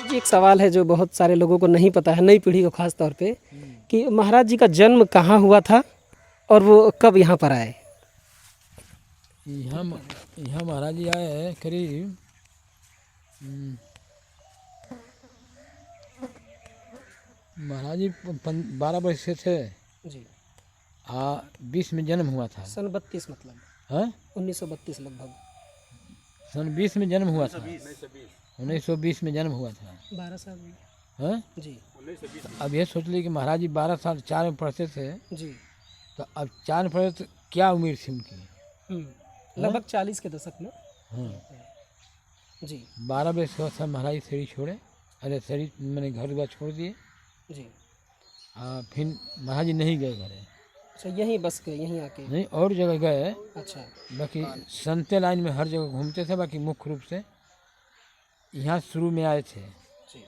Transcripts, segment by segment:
जी एक सवाल है जो बहुत सारे लोगों को नहीं पता है, नई पीढ़ी को खास तौर पे, कि महाराज जी का जन्म कहाँ हुआ था और वो कब यहाँ पर आए। यहाँ यहाँ महाराज जी आए हैं करीब 12 वर्ष के थे। जी 20 में जन्म हुआ था। सन 32 मतलब हाँ 1932 लगभग। सन 20 में जन्म हुआ था। 1920 में जन्म हुआ था। 12 साल हाँ जी अब ये सोच ली कि महाराज जी 12 साल 4 में पढ़ते थे, जी तो अब 4 में पढ़ते तो क्या उम्र थी उनकी। लगभग 40 के दशक में। हाँ जी 12 वर्ष का था महाराज जी शरीर छोड़े। अरे शरीर मैंने घर द्वार छोड़ दिए। जी फिर महाराज जी नहीं गए घरे, अच्छा यहीं बस गए, यहीं आके। नहीं और जगह गए। अच्छा बाकी संते लाइन में हर जगह घूमते थे। बाकी मुख्य रूप से यहाँ शुरू में आए थे। जी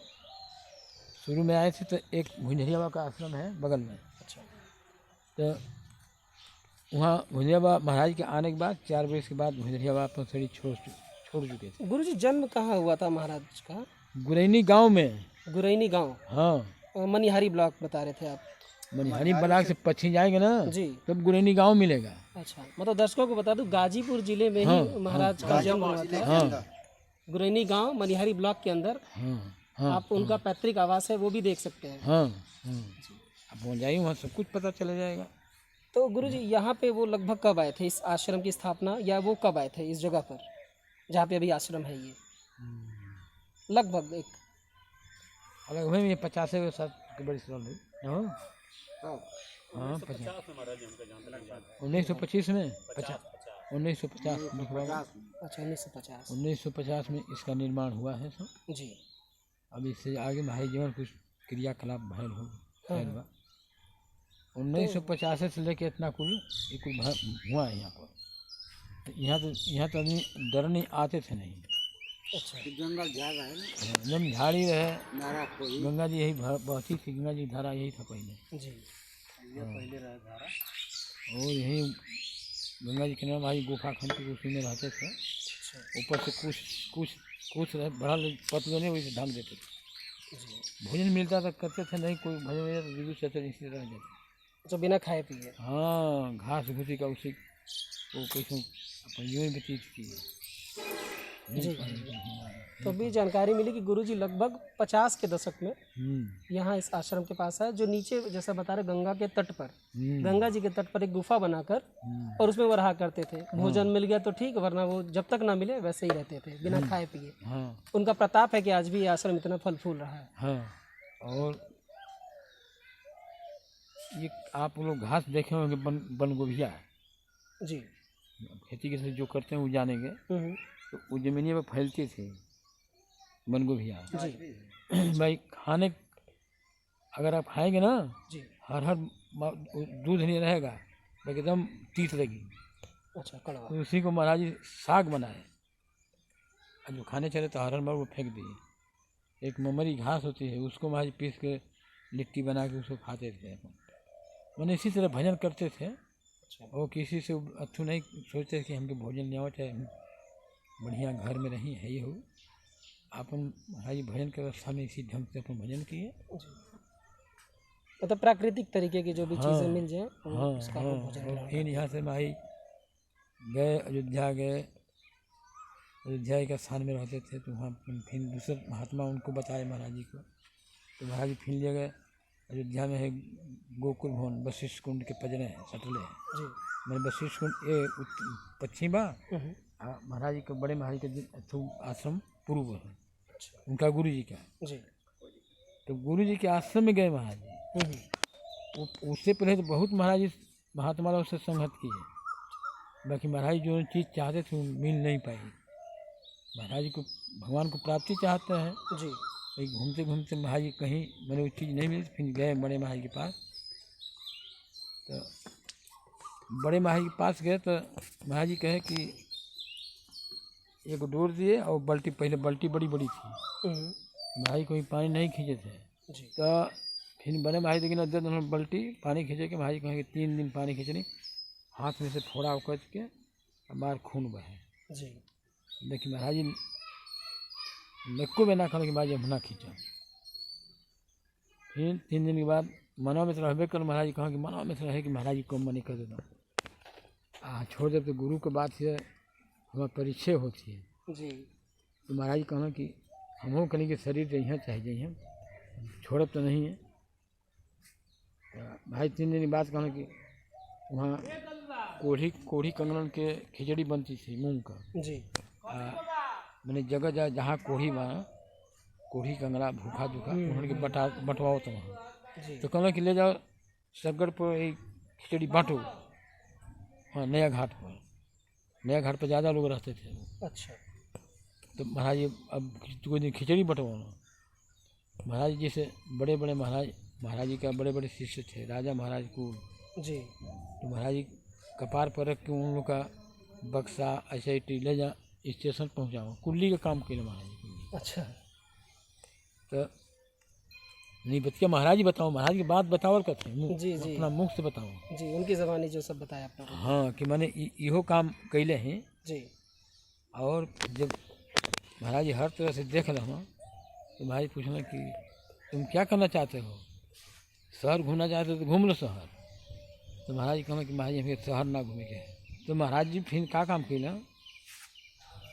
शुरू में आए थे तो एक भुंजरिया बाबा का आश्रम है बगल में। अच्छा तो वहाँ भुंजरिया बाबा महाराज के आने के बाद 4 वर्ष के बाद भुंजरिया बाबा अपना शरीर छोड़ चुके थे। गुरुजी जन्म कहाँ हुआ था महाराज का। गुरैनी गांव में। गुरैनी गांव, हाँ मनिहारी ब्लॉक बता रहे थे आप। मनिहारी ब्लॉक से पश्चिम जाएंगे ना जी तब गुरैनी गांव मिलेगा। अच्छा मतलब दर्शकों को बता दूं गाजीपुर जिले में हाँ, ही महाराज का जन्म हुआ था। हाँ गुरैनी गांव मनिहारी ब्लॉक के अंदर। हाँ हाँ आप उनका पैतृक आवास है वो भी देख सकते हैं। हाँ हाँ अब पहुँच जाइए वहाँ सब कुछ पता चला जाएगा। तो गुरुजी यहाँ पे वो लगभग कब आए थे इस आश्रम की स्थापना, या वो कब आए थे इस जगह पर जहाँ पे अभी आश्रम है ये। लगभग एक अलग भाई ये 50 के साथ के बड़ी साल हुई। हाँ हाँ 1925 में 1950 अच्छा 1950। 1950 में इसका निर्माण हुआ है सब। जी अब इससे आगे भाई जीवन कुछ क्रियाकलाप भयल हो। 1950 से लेके इतना कुल ये कुल हुआ है यहाँ पर। यहाँ तो आदमी डरने आते थे नहीं। अच्छा जंगल झाड़ा है ना, एकदम झाड़ी रहे। गंगा जी यही बहती थी। गंगा जी धारा यही था पहले। जी पहले रहा धारा और यही गंगा जी के नाम भाई गुफा खंड के उसी में रहते थे। ऊपर से कुछ बड़ा पतले नहीं वैसे ढंग देते थे। भोजन मिलता था करते थे, नहीं कोई भोजन मिलता तो बिल्कुल चलते इसी रह जाते। तो बिना खाए पिए। हाँ घास भूसी का उसी वो कैसे अपन यूँ व्यतीत की। जी तो भी जानकारी मिली कि गुरुजी लगभग 50 के दशक में यहाँ इस आश्रम के पास है, जो नीचे जैसा बता रहे गंगा के तट पर, गंगा जी के तट पर एक गुफा बनाकर और उसमें वो रहा करते थे। भोजन मिल गया तो ठीक, वरना वो जब तक ना मिले वैसे ही रहते थे बिना खाए पिए। उनका प्रताप है कि आज भी ये आश्रम इतना फल फूल रहा है। हाँ और ये आप लोग घास देखे होंगे बन गोभिया जी खेती के जो करते हैं वो जानेंगे। तो वो जमीनिया पर फैलती थी बन गोभिया जी भाई खाने अगर आप खाएंगे ना जी हर दूध नहीं रहेगा एकदम तीत लगी। अच्छा कड़वा। तो उसी को महाराज जी साग बनाए और जो खाने चले तो हर वो फेंक दिए। एक ममरी घास होती है उसको महाराज पीस के लिट्टी बना के उसको खाते थे। मैंने इसी तरह भजन करते थे। और किसी से अच्छू नहीं सोचते कि हमको भोजन नहीं आवा, चाहे बढ़िया घर में रही है ये हो। अपन महाराज भजन की व्यवस्था में इसी ढंग से अपन भजन किए। मतलब प्राकृतिक तरीके की जो भी चीज़ें मिल जाए उसका हाँ भोजन और ग्रहण फिर यहाँ से भाई गए अयोध्या गए। अयोध्या के स्थान में रहते थे तो वहाँ फिर दूसरे महात्मा उनको बताए महाराज जी को। तो महाराज जी फिर ले गए अयोध्या में है गोकुल भवन वशिष्ठ कुंड के पजरे हैं सटले हैं। जी मैंने वशिष्ठ कुंड ये पश्चिम बा महाराज जी के बड़े महाराज के आश्रम पूर्व है उनका गुरु जी का। जी तो गुरु जी के आश्रम में गए महाराज जी। उससे पहले तो बहुत महाराज जी महात्मा लोग से संगत की है। बाकी महाराज जी जो चीज़ चाहते थे वो मिल नहीं पाई। महाराज जी को भगवान को प्राप्ति चाहते हैं जी घूमते घूमते महाराज जी कहीं मैंने वो चीज़ नहीं मिली। फिर गए बड़े महाराज के पास। तो बड़े महाराज के पास गए तो महाराज जी कहे कि एक डोर दिए और बल्टी, पहले बल्टी बड़ी बड़ी थी महाराज कोई पानी नहीं खींचे थे। तो फिर बड़े महाराज लेकिन अद्यत उन्होंने बल्टी पानी खींचे के महाराज कहेंगे 3 दिन पानी खींचनी हाथ में से फोड़ा उकच के बाहर खून बहे। जी देखिए महाराज जी नको में ना कहना कि महाराज हम ना खींचा। फिर 3 दिन के बाद मनवा में तो रहबे कर, महाराज जी कहा कि मनवा में तो रहे कि महाराज जी को मनी कर देता छोड़ दे। तो गुरु के बात से हमारा परिचय होती है जी। तो महाराज जी कहना कि हम कहीं के शरीर जइह चाहे जइह छोड़ब तो नहीं है। तो भाई 3 दिन के बाद कहना कि वहाँ कोढ़ी कंगन के खिचड़ी बनती थी मूंग का जी। मैंने जगह जगह जहाँ कोढ़ी बना कोढ़ी कंगरा भूखा दुखा उन्होंने बंटवाओ तो वहाँ। तो कहना कि ले जाओ सगड़ पर एक खिचड़ी बांटो। हाँ, नया घाट पर ज़्यादा लोग रहते थे। अच्छा। तो महाराज जी अब कोई दिन खिचड़ी बंटवाना। महाराज जी जैसे बड़े बड़े महाराज जी का बड़े बड़े शिष्य थे, राजा महाराज कुल जी। तो महाराज जी कपार पर रख के उन लोग का बक्सा ऐसे ही ले जा स्टेशन पहुँचाओ। कुल्ली का काम किया महाराज जी। अच्छा। तो नहीं बतिया महाराज जी बताओ, महाराज की बात बताओ करते हैं जी जी अपना मुख से बताओ। जी, उनकी ज़बानी जो सब बताया आपने। हाँ कि मैंने इहो काम कैले हैं। जी। और जब महाराज जी हर तरह से देख रहे हो तो महाराज जी पूछना कि तुम क्या करना चाहते हो, शहर घूमना चाहते हो तो घूम लो शहर। तो महाराज जी कहना कि महाराज जी हमें शहर ना घूमे के है। तो महाराज जी फिर क्या काम कैला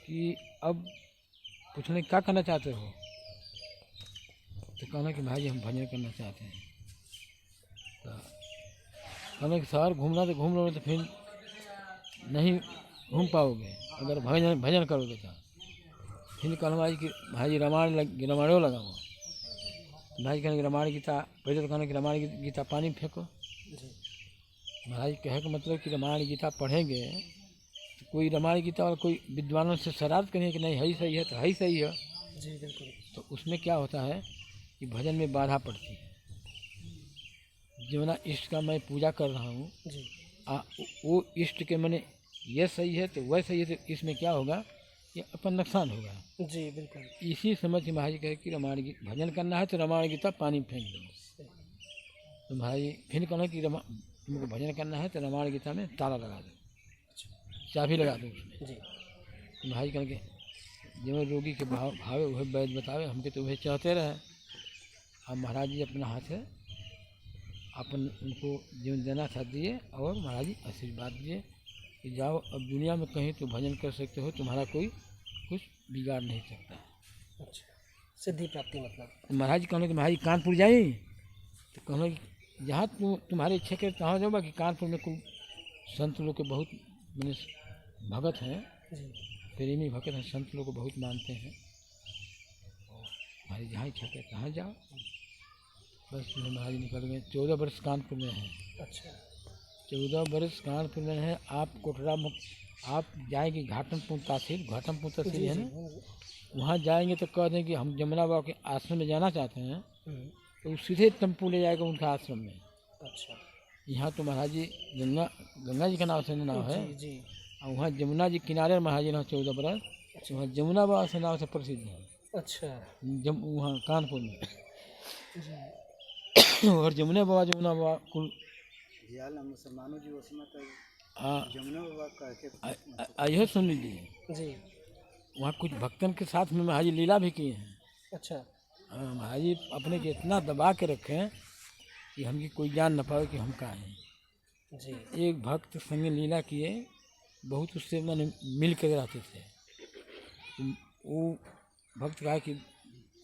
कि अब पूछने क्या करना चाहते हो। तो कहना कि महाराज जी हम भजन करना चाहते हैं। तो कहना कि शहर घूमना तो घूम लो, तो फिर नहीं घूम पाओगे अगर भजन करोगे तो। फिर कहना महाराज कि महाराज जी रामायणों लगाओ। महाराज कहने कि रामायण गीता पहले तो कहना कि रामायण गीता पानी में फेंको। महाराज कहे का मतलब कि रामायण गीता पढ़ेंगे तो कोई रामायण गीता और कोई विद्वानों से शरारत करेंगे कि नहीं है सही है तो है सही है। जी बिल्कुल। तो उसमें क्या होता है कि भजन में बाधा पड़ती है। जमुना इष्ट का मैं पूजा कर रहा हूँ जी। वो इष्ट के मैंने ये सही है तो वह सही है, तो इसमें क्या होगा कि अपन नुकसान होगा। जी बिल्कुल। इसी समझ के महाराज जी कहे कि रामायण भजन करना है तो रामायण गीता पानी में फेंक दो। तो महाराज जी फिर कहना कि तुमको भजन करना है तो रामायण गीता में ताला लगा दो, चाबी लगा दो उसमें। जी। तो महाराज कहने के जो रोगी के भावे वह वैद्य बतावे, हमके तो वह चाहते रहे। अब महाराज जी अपना हाथ है अपन उनको जीवन देना था दिए और महाराज जी आशीर्वाद दिए कि जाओ अब दुनिया में कहीं तो भजन कर सकते हो, तुम्हारा कोई कुछ बिगाड़ नहीं सकता। अच्छा, सिद्धि प्राप्ति मतलब। तो महाराज जी कहने कि महाराज जी कानपुर जाए। तो कहना कि जहाँ तुम्हारी इच्छा करे तहाँ जाओ। कि कानपुर में कुल संत लोग के बहुत मैंने भगत हैं, प्रेमी भगत हैं, संत लोग को बहुत मानते हैं। और हमारी जहाँ इच्छा करे तहाँ जाओ। बस महाराज जी निकल गए। 14 वर्ष कानपुर में हैं। अच्छा। 14 वर्ष कानपुर में है। आप कोटरा आप जाएंगे घाटमपुर तहसील है ना, वहाँ जाएंगे तो कह दें कि हम जमुना बाबा के आश्रम में जाना चाहते हैं तो सीधे टेम्पू ले जाएगा उनका आश्रम में। अच्छा। यहाँ तो महाराज जी गंगा जी का नाम से नाम है जी। और वहाँ जमुना जी किनारे महाराज जी 14 बरस वहाँ जमुना बाबा से नाम से प्रसिद्ध है। अच्छा। वहाँ कानपुर में और जमुना बाबा कुल मुसलमानों जी यह सुन लीजिए जी। वहाँ कुछ भक्तन के साथ में महाराज जी लीला भी किए हैं। अच्छा। महाराज जी अपने के इतना दबा के रखे हैं कि हमकी कोई जान न पाए कि हम कहाँ हैं। जी। एक भक्त संग लीला किए, बहुत उससे मैंने मिल कर रहते थे। तो वो भक्त कहा कि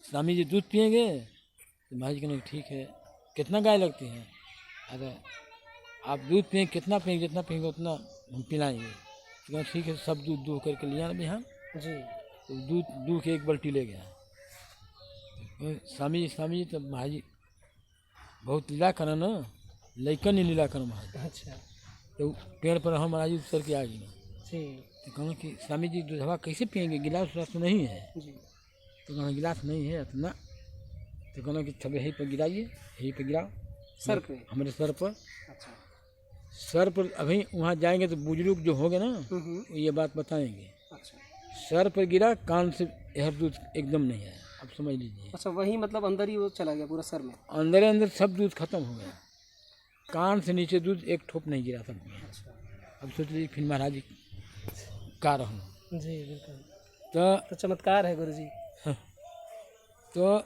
स्वामी जी दूध पिएंगे। तो महाराज जी कहने ठीक है, कितना गाय लगती है। अरे आप दूध पिएंगे, कितना पिएंगे, जितना पिएंगे उतना हम पिलाएंगे। तो कहना ठीक है, सब दूध दूह करके लिया ना बिहान। जी। तो दूध दूह के 1 बाल्टी ले गया। स्वामी जी तो महाराज जी बहुत लीला करा ना, लैकन ही लीला करो महाराज। अच्छा। तो पेड़ पर हम महाराज जी उतर के आ गए। जी। तो कहना कि स्वामी जी दूधवा कैसे पिएंगे, गिलास उलास तो नहीं है। जी। तो कहना गिलास नहीं है इतना। तो कहना कि तब यहीं पर गिराइए, यहीं पर गिराओ सर पे, हमारे सर पर। अच्छा। सर पर अभी वहाँ जाएंगे तो बुजुर्ग जो होंगे ना वो ये बात बताएंगे। अच्छा। सर पर गिरा, कान से यह दूध एकदम नहीं है। अब समझ लीजिए। अच्छा, वही मतलब अंदर ही वो चला गया पूरा सर में। अंदर सब दूध खत्म हो गया, कान से नीचे दूध एक ठोप नहीं गिरा था। अच्छा। अब सोच लीजिए फिर महाराज जी का रहूँ। जी बिल्कुल। तो चमत्कार है गुरु जी। तो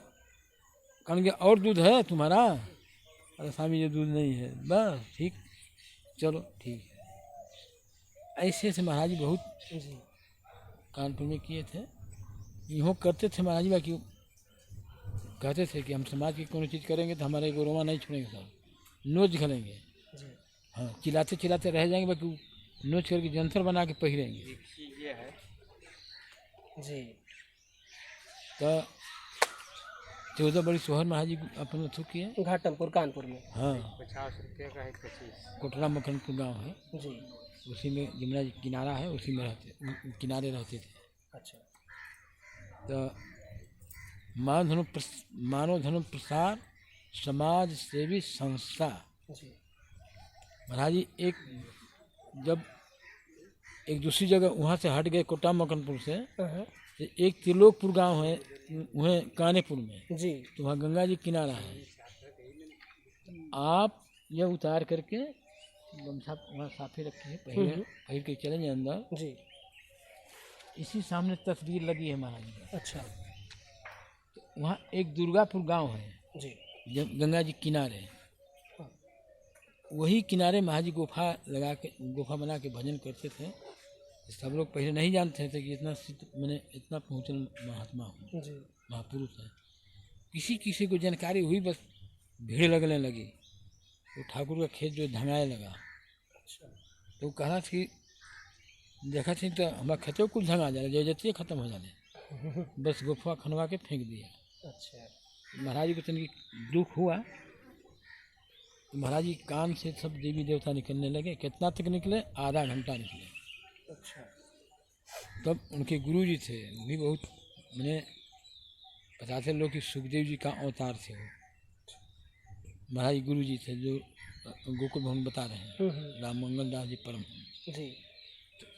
कहेंगे और दूध है तुम्हारा? अरे स्वामी ये दूध नहीं है। बस ठीक, चलो ठीक है। ऐसे ऐसे महाराज जी बहुत जी कानपुर में किए थे। यूँ करते थे महाराज जी बाकी कहते थे कि हम समाज की कोई चीज़ करेंगे तो हमारे को रोमा नहीं छोड़ेंगे, सब नोच घलेंगे। जी हाँ, चिल्लाते चिल्लाते रह जाएंगे बाकी नोच करके जंतर बना के पहिरेंगे। जी तो 14 बड़ी सोहर महाराज जी अपन अथु किए। घाटमपुर कानपुर में। हाँ, 50 रुपये का है 25। कोटला मखनपुर गांव है, जी उसी में यमुना जी किनारा है, उसी में रहते किनारे रहते थे। अच्छा तो मानव धर्म प्रसार समाज सेवी संस्था जी महाराज जी जब एक दूसरी जगह वहाँ से हट गए कोटा मकनपुर से, हाँ, तो एक त्रिलोकपुर गांव है वह कानेपुर में, जी तो वहाँ गंगा जी किनारा है। आप यह उतार करके गमछा वहाँ साफे रखी है, पहिर के चलेंगे अंदर। जी इसी सामने तस्वीर लगी है महाराज जी का। अच्छा वहाँ एक दुर्गापुर गांव है, जी गंगा जी किनारे। हाँ, वही किनारे महाराज जी गुफा बना के भजन करते थे। सब लोग पहले नहीं जानते थे कि इतना मैंने इतना पहुँचल महात्मा हूँ, जी महापुरुष है। किसी किसी को जानकारी हुई, बस भीड़ लगने लगी। तो ठाकुर का खेत जो धंगाए लगा, अच्छा तो कहा कि देखा थी तो हमारा खेतों कुछ धंगा जा रहा, जैसे खत्म हो जाने, बस गुफा खनवा के फेंक दिया। अच्छा महाराज जी को तनिक दुख हुआ, तो महाराज जी कान से सब देवी देवता निकलने लगे। कितना तक निकले? आधा घंटा निकले। अच्छा तब उनके गुरु जी थे, वो भी बहुत मैंने बताते लोग कि सुखदेव जी का अवतार थे वो। महाराज जी गुरु जी थे जो गोकुल भवन बता रहे हैं, राम मंगल दास जी परम। जी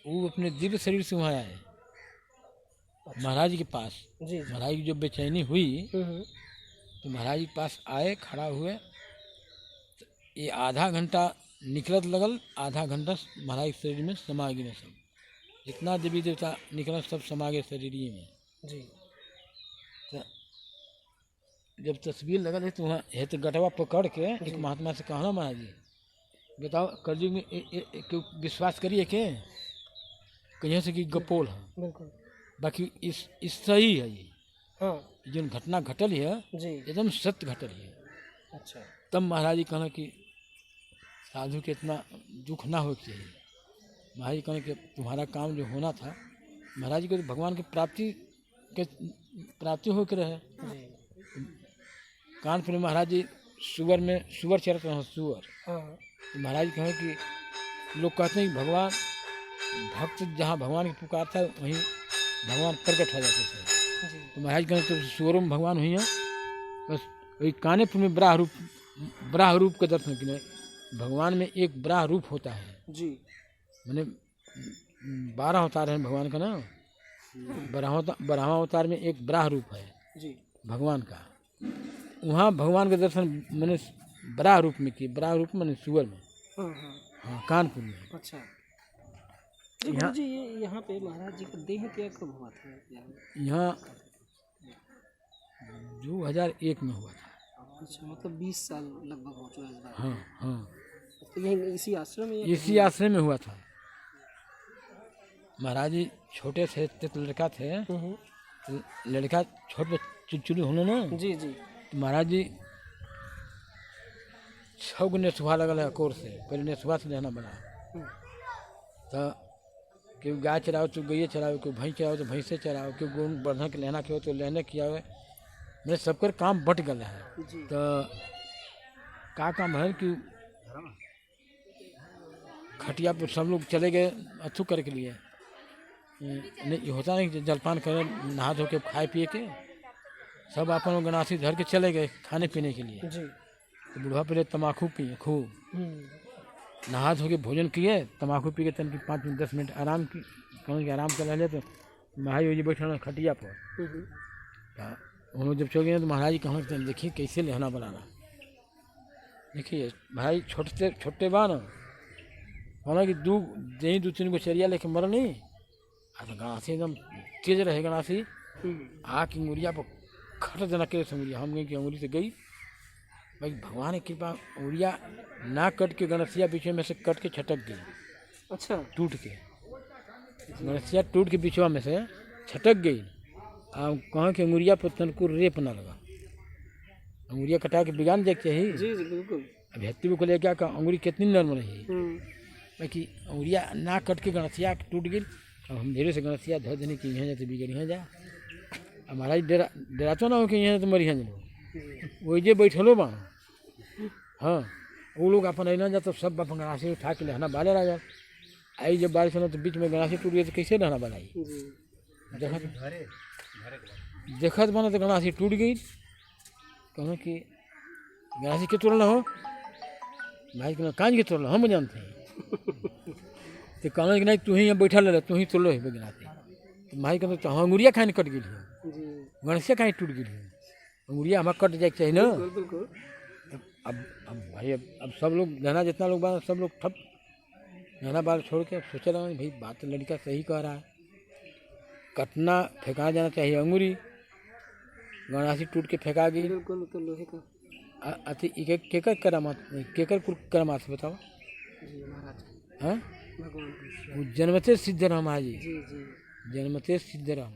वो अपने दिव्य शरीर से वहाँ आए महाराज जी के पास। जी जी महाराज की जब बेचैनी हुई तो महाराज जी के पास आए, खड़ा हुए। तो ये आधा घंटा निकलत लगल, आधा घंटा महाराज के शरीर में समा गिने। सब जितना देवी देवता निकला सब समा गए शरीर में। जी तो जब तस्वीर लगल है तो वहाँ है तो गटवा पकड़ के एक महात्मा से कहना, महाराज जी बताओ कलयुग में क्यों विश्वास करिए के कहीं से कि गपोल है, बिल्कुल बाकी इस सही है। ये हाँ जो घटना घटल है जी एकदम सत्य घटल है। अच्छा तब महाराज जी कहना कि साधु के इतना दुख ना हो चाहिए। महाराज जी कहना कि तुम्हारा काम जो होना था, महाराज जी को तो भगवान की प्राप्ति होकर रहे। जी कानपुर में महाराज जी सुअर चरत रहे, सुअर। हाँ तो महाराज जी कहें कि लोग कहते हैं कि भगवान भक्त जहाँ भगवान की पुकारता है वहीं भगवान प्रकट हो जाते थे। जी तो महाराज कहें तो सुअरों में भगवान हुई है। बस वही कानेपुर में बराह रूप का दर्शन किए। भगवान में एक बराह रूप होता है, जी मैंने 12 अवतार हैं भगवान का ना। 12वां अवतार में एक बराह रूप है जी भगवान का। वहाँ भगवान का दर्शन मैंने बराह रूप में किए। बराह रूप मैंने सुअर में, हाँ हाँ हाँ कानपुर में। अच्छा जी गुरु जी, ये यहाँ पे महाराज जी का देह त्याग कब हुआ था? यहाँ 2001 में हुआ था। अच्छा मतलब 20 साल लगभग हो चुका है इस बार। हाँ हाँ, तो यही इसी आश्रम में इसी आश्रम में हुआ था। महाराज जी छोटे थे तो लड़का थे, तो लड़का छोटे चुलचुली होने ना, जी जी तो महाराज जी 6 गो नेसुहा लगल है कोर से। पहले नेसुहा से रहना बना। तो क्यों गाय चराओ तो गैये चराओ, क्यों भैंस चराओ तो भैंसे चराओ, क्यों गोन बढ़ा के लेना क्यों तो लेने किया हुए। मेरे सबकर काम बट गल है। जी तो का काम है कि खटिया पर सब लोग चले गए अथू करे के लिए। नहीं होता नहीं कि जलपान करें, नहा धो के खाए पिए के सब अपन गनासी धर के चले गए खाने पीने के लिए। जी तो बुढ़वा पहले तम्बाकू पिए खूब, नहा धो के भोजन किए, तम्बाकू पी के तन की 5 मिनट 10 मिनट आराम की कहूँ कि आराम कर रहे। तो महाराज जी बैठे खटिया पर। तो उन्होंने जब चल गए तो महाराज जी कहना कि देखिए कैसे लहना बनाना। देखिए भाई छोटे बा ना, कहना कि 2-3 गो चरिया लेके मर नहीं। तो गणासी एकदम तेज रहे, गणासी आके मुरिया पर खट जना के अंगुरिया हम गए कि अंगुरी से गई भाई भगवान की कृपा अंगुरिया ना कट के गणसिया बीच में से कट के छटक गई अच्छा टूट के गणसिया टूट के बीचवा में से छटक गई। अब कहाँ कि अंगुरिया पर तनको रेप ना लगा अंगुरिया कटा के बिगान देख चाहिए। जी जी बिल्कुल। अब हेत्ती को ले क्या अंगुरी कितनी नर्म रही हम्म, बाकी अंगुरिया ना कट के गणसिया टूट गई। अब हम धीरे से गणसिया धो देने की यहाँ जाते बिगड़ यहाँ जा अब महाराज डरातो ना हो कि यहाँ तो मरी हैं लोग वही जे बैठलो बा। हाँ वो लोग अपन अना जा तो सब अपन गणासी उठा के लहना बाले रह जा आई जब बारिश होना तो बीच में गणासी टूट गई तो कैसे रहना बनाई जी देखत बना तो गणासी टूट गई कहूँ कि गणासी के तोड़ना हो भाई कहना कांज के तोड़ना हम जानते हैं तो कहना कि नहीं तू ही यहाँ बैठा ले तू ही तोड़ लो गणासी तो भाई कहना तो हाँ अंगुरिया खाने कट गई जी गणसिया कहीं टूट गई अंगुरिया हमारा कट जाए चाहिए ना। बिल्कुल बिल्कुल। अब भाई अब सब लोग गहना जितना लोग बात सब लोग ठप गहना बाल छोड़ के अब सोचे रहा भाई बात तो लड़का सही कह रहा है कटना फेंका जाना चाहिए अंगूरी गणासी टूट के फेंका गई। बिल्कुल तो लोहे का अति केकर करामात केकर करामात से बताओ जी महाराज हाँ भगवान वो जन्मते सिद्ध राम हाजी जी जी जन्मते सिद्ध राम।